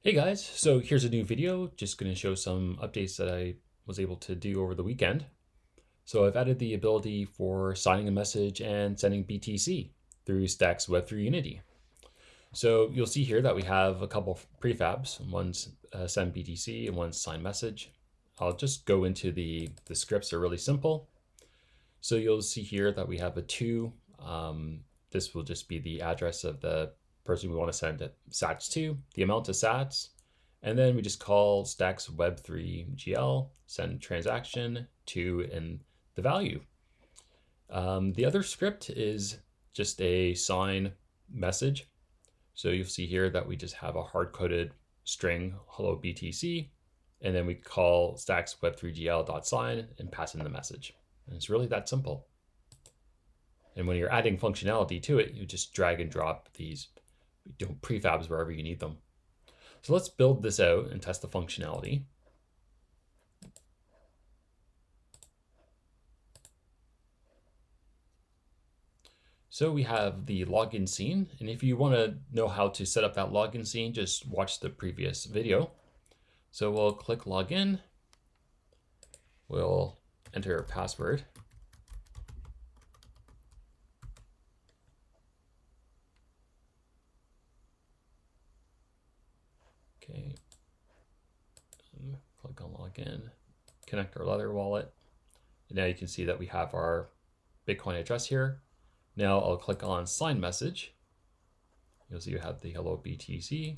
Hey guys, so here's a new video, just going to show some updates that I was able to do over the weekend. So I've added the ability for signing a message and sending BTC through Stacks Web3 Unity. So you'll see here that we have a couple prefabs, one's send BTC and one's sign message. I'll just go into the scripts, are really simple. So you'll see here that we have a to. This will just be the address of the person we want to send sats to, the amount of sats, and then we just call stacks web3 gl, send transaction to, and the value. The other script is just a sign message. So you'll see here that we just have a hard-coded string hello BTC, and then we call stacks web3gl.sign and pass in the message. And it's really that simple. And when you're adding functionality to it, you just drag and drop these prefabs wherever you need them. So let's build this out and test the functionality. So we have the login scene. And if you want to know how to set up that login scene, just watch the previous video. So we'll click login. We'll enter our password. Okay. Click on login, connect our Leather wallet. And now you can see that we have our Bitcoin address here. Now I'll click on sign message. You'll see you have the hello BTC.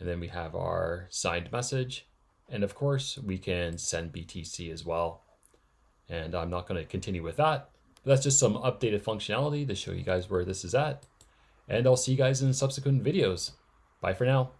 And then we have our signed message. And of course, we can send BTC as well. And I'm not going to continue with that. But that's just some updated functionality to show you guys where this is at. And I'll see you guys in subsequent videos. Bye for now.